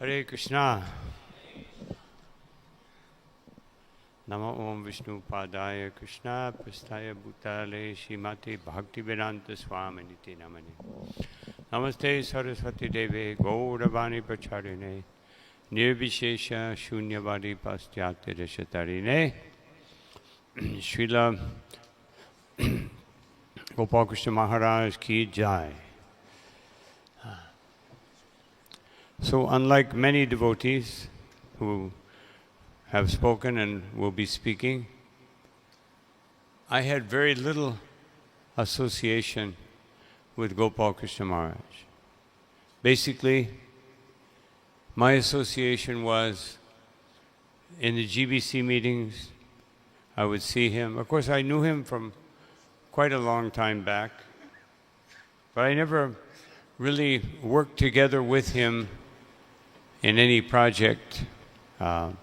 Hare Krishna. Namo Om Vishnu Padaya Krishna Prasthaya Bhutale Shrimati Bhaktivedanta Swami Niti Namani. Namaste Saraswati Deve Gauravani Pracharine Nirvishesha Shunyavadi Pastyate Deshatarine. Srila Gopal Krishna Maharaj Ki Jai. So unlike many devotees who have spoken and will be speaking, I had very little association with Gopal Krishna Maharaj. Basically, my association was in the GBC meetings. I would see him. Of course, I knew him from quite a long time back, but I never really worked together with him in any project but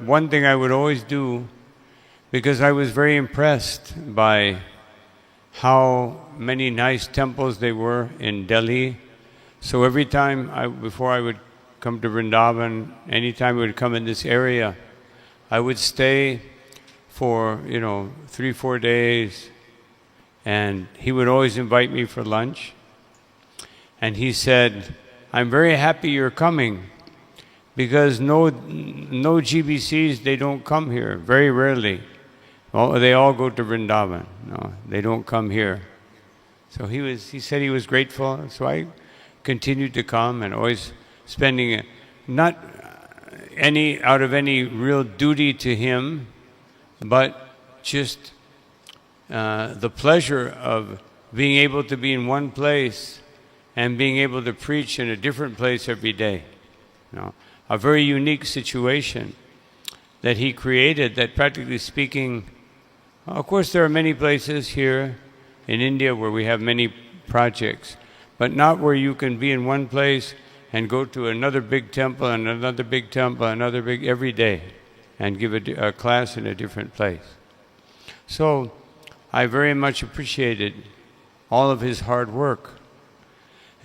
one thing I would always do, because I was very impressed by how many nice temples they were in Delhi. So every time before I would come to Vrindavan, anytime I would come in this area, I would stay for 3-4 days, and he would always invite me for lunch. And he said, "I'm very happy you're coming, because no GBCs, they don't come here, very rarely. They all go to Vrindavan. No, they don't come here." So he said he was grateful. So I continued to come, and always spending not out of any real duty to him, but just the pleasure of being able to be in one place and being able to preach in a different place every day. A very unique situation that he created, that practically speaking, of course there are many places here in India where we have many projects, but not where you can be in one place and go to another big temple and another big temple, every day, and give a class in a different place. So I very much appreciated all of his hard work.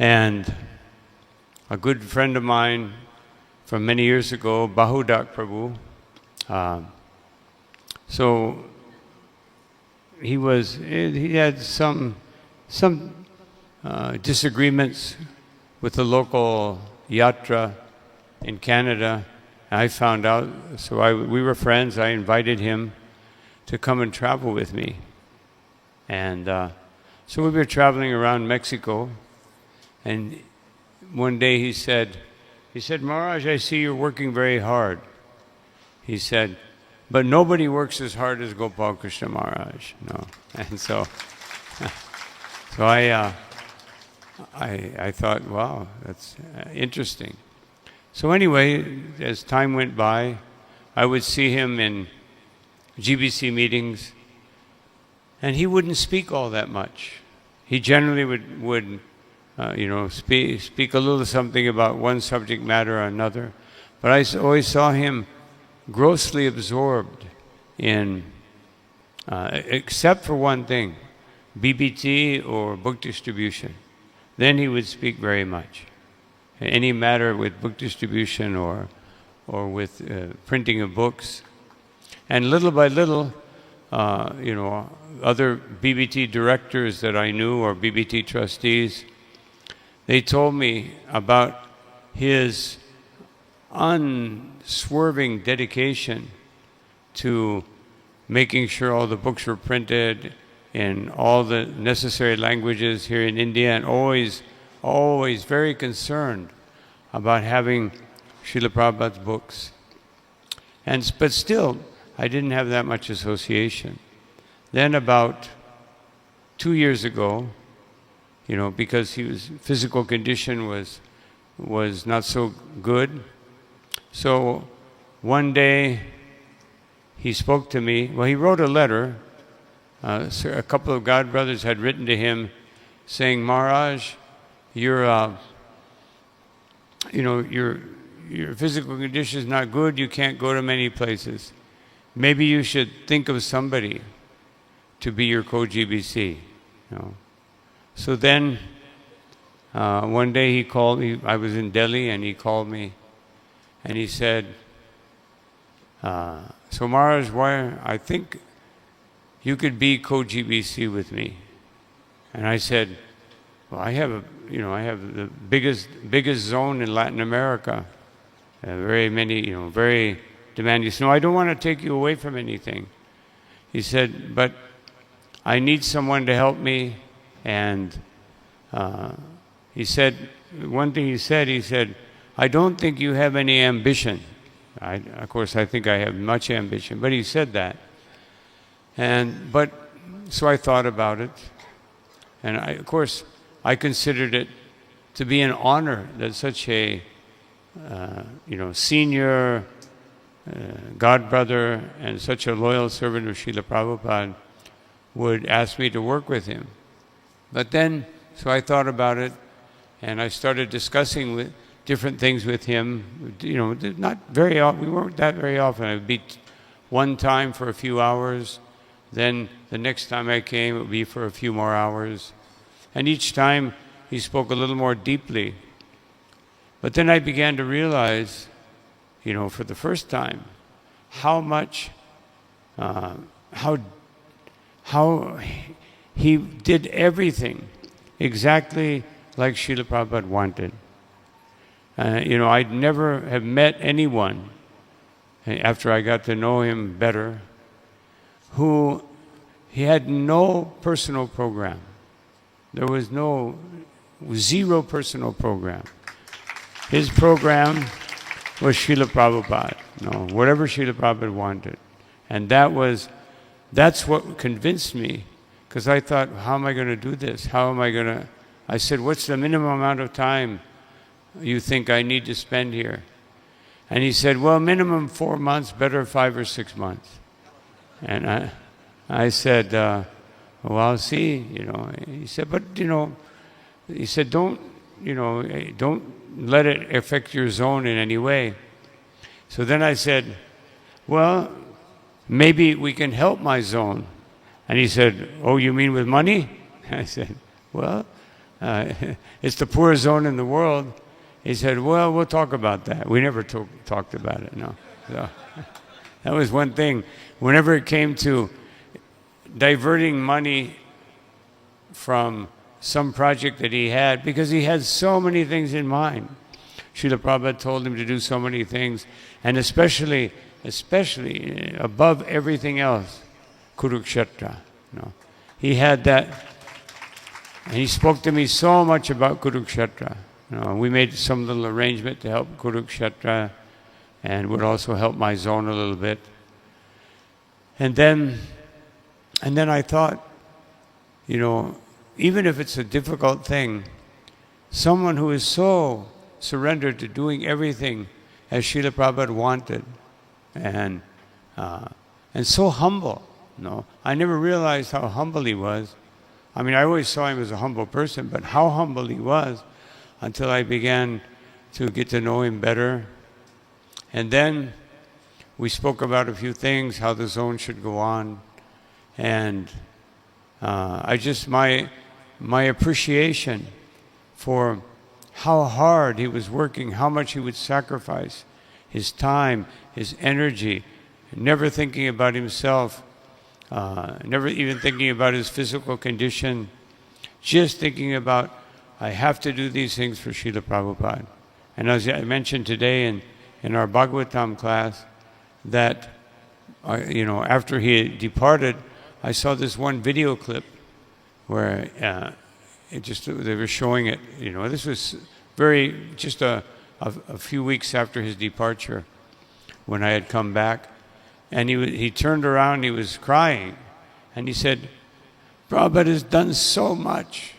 And a good friend of mine from many years ago, Bahudak Prabhu, so he had some disagreements with the local yatra in Canada. I found out, so we were friends. I invited him to come and travel with me. And so we were traveling around Mexico. And one day he said, "Maharaj, I see you're working very hard." He said, "But nobody works as hard as Gopal Krishna Maharaj." No. And so I thought, wow, that's interesting. So anyway, as time went by, I would see him in GBC meetings, and he wouldn't speak all that much. He generally would speak a little something about one subject matter or another. But I always saw him grossly absorbed in, except for one thing, BBT or book distribution. Then he would speak very much. Any matter with book distribution or with printing of books. And little by little, other BBT directors that I knew or BBT trustees, they told me about his unswerving dedication to making sure all the books were printed in all the necessary languages here in India, and always very concerned about having Srila Prabhupada's books. But still, I didn't have that much association. Then about 2 years ago, because his physical condition was not so good. So one day he spoke to me. Well, he wrote a letter. So a couple of God brothers had written to him saying, "Maharaj, your physical condition is not good. You can't go to many places. Maybe you should think of somebody to be your co-GBC." So then one day he called me. I was in Delhi, and he called me, and he said, "So Maharaj, I think you could be co-GBC with me." And I said, "Well, I have the biggest zone in Latin America. Very many, very demanding." He said, "No, I don't want to take you away from anything." He said, "But I need someone to help me." And he said, one thing he said, "I don't think you have any ambition." Of course, I think I have much ambition, but he said that. So I thought about it. And of course, I considered it to be an honor that such a, senior godbrother and such a loyal servant of Srila Prabhupada would ask me to work with him. But then, so I thought about it, and I started discussing with different things with him. Not very often. We weren't that very often. I would be one time for a few hours. Then the next time I came, it would be for a few more hours. And each time he spoke a little more deeply. But then I began to realize, for the first time, how much, how he did everything exactly like Srila Prabhupada wanted. I'd never have met anyone, after I got to know him better, he had no personal program. There was zero personal program. His program was Srila Prabhupada. Whatever Srila Prabhupada wanted. And that's what convinced me, because I thought, how am I going to do this? I said, what's the minimum amount of time you think I need to spend here? And he said, well, minimum 4 months, better 5 or 6 months. And I said, well, I'll see, He said, but, he said, don't let it affect your zone in any way. So then I said, well, maybe we can help my zone. And he said, oh, you mean with money? I said, well, it's the poorest zone in the world. He said, well, we'll talk about that. We never talked about it, no. So, that was one thing. Whenever it came to diverting money from some project that he had, because he had so many things in mind. Srila Prabhupada told him to do so many things, and especially above everything else, Kurukshetra. He had that, and he spoke to me so much about Kurukshetra. We made some little arrangement to help Kurukshetra, and would also help my zone a little bit. And then I thought, even if it's a difficult thing, someone who is so surrendered to doing everything as Srila Prabhupada wanted, and so humble. I never realized how humble he was. I mean, I always saw him as a humble person, but how humble he was until I began to get to know him better. And then we spoke about a few things, how the zone should go on. And my appreciation for how hard he was working, how much he would sacrifice his time, his energy, never thinking about himself, never even thinking about his physical condition, just thinking about, I have to do these things for Srila Prabhupada. And as I mentioned today in our Bhagavatam class, that after he departed, I saw this one video clip where they were showing it. This was just a few weeks after his departure, when I had come back, and he turned around, he was crying, and he said, "Prabhupada has done so much,"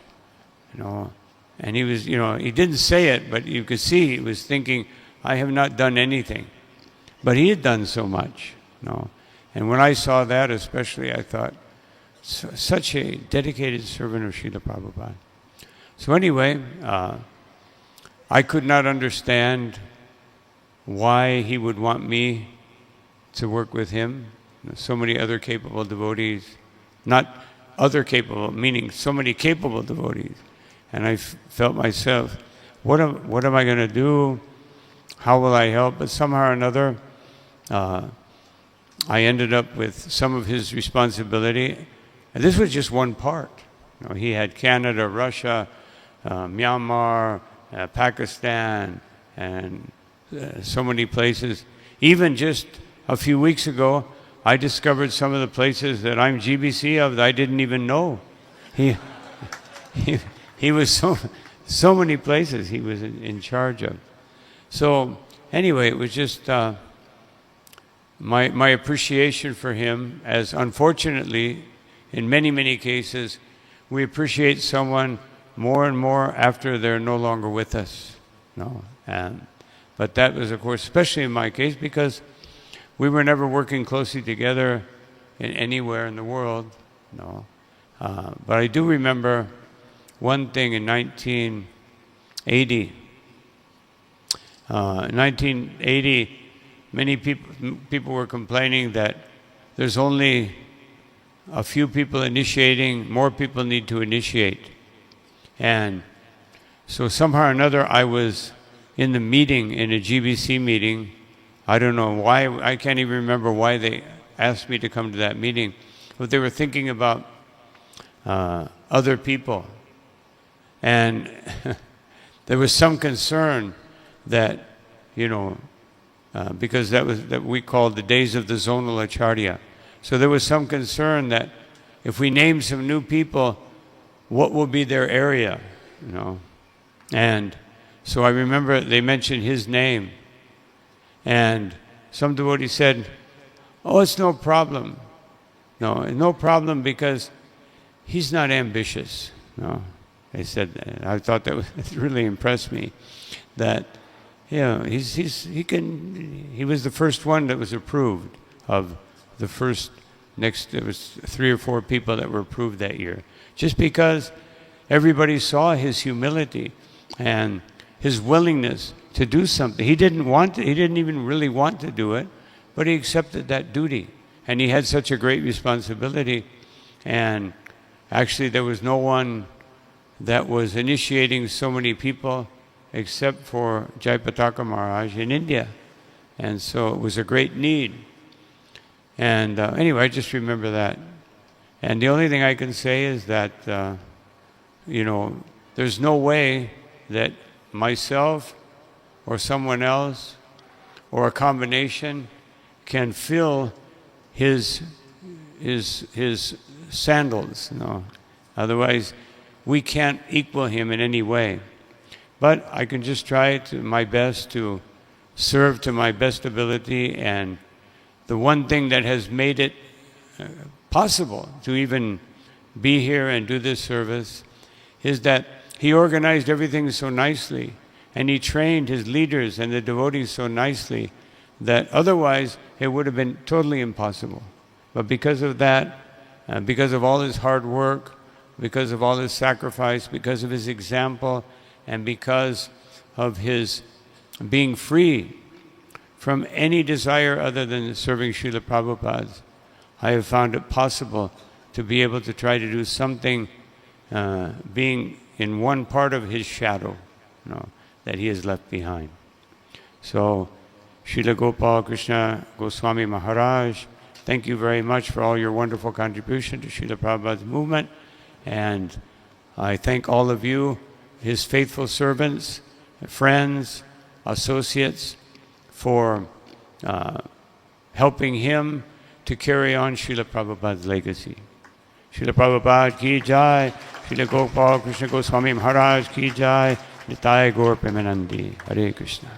and he was, he didn't say it, but you could see he was thinking, I have not done anything. But he had done so much, And when I saw that especially, I thought, such a dedicated servant of Srila Prabhupada. So anyway, I could not understand why he would want me to work with him. So many other capable devotees, not other capable, meaning so many capable devotees. And I felt myself, what am I going to do? How will I help? But somehow or another, I ended up with some of his responsibility. And this was just one part. You know, he had Canada, Russia, Myanmar, Pakistan, and so many places. Even just a few weeks ago, I discovered some of the places that I'm GBC of that I didn't even know. He was so many places he was in charge of. So anyway, it was just my appreciation for him, as unfortunately, in many cases, we appreciate someone more and more after they're no longer with us. No, but that was, of course, especially in my case, because we were never working closely together anywhere in the world. No, but I do remember one thing in 1980. In 1980, many people were complaining that there's only a few people initiating, more people need to initiate. And so somehow or another, I was in the meeting, in a GBC meeting. I don't know why, I can't even remember why they asked me to come to that meeting, but they were thinking about other people. And there was some concern that, you know, because that we called the days of the zonal acharya. So there was some concern that if we name some new people, what will be their area, you know? And so I remember they mentioned his name, and some devotee said, "Oh, it's no problem. No problem, because he's not ambitious." No, they said that. I thought that really impressed me, that he was the first one that was approved of the first. Next, there was 3 or 4 people that were approved that year, just because everybody saw his humility and his willingness to do something. He didn't even really want to do it, but he accepted that duty, and he had such a great responsibility. And actually, there was no one that was initiating so many people except for Jayapataka Maharaj in India, and so it was a great need. And anyway, I just remember that. And the only thing I can say is that, you know, there's no way that myself or someone else or a combination can fill his sandals. You know? Otherwise, we can't equal him in any way. But I can just try my best to serve to my best ability. And the one thing that has made it possible to even be here and do this service is that he organized everything so nicely, and he trained his leaders and the devotees so nicely that otherwise it would have been totally impossible. But because of that, because of all his hard work, because of all his sacrifice, because of his example, and because of his being free from any desire other than serving Srila Prabhupada, I have found it possible to be able to try to do something, being in one part of his shadow, you know, that he has left behind. So, Srila Gopal, Krishna, Goswami Maharaj, thank you very much for all your wonderful contribution to Srila Prabhupada's movement. And I thank all of you, his faithful servants, friends, associates, for helping him to carry on Srila Prabhupada's legacy. Srila Prabhupada ki jai, Srila Gopal Krishna Goswami Maharaj ki jai, Nitai Gaur Premanandi. Hare Krishna.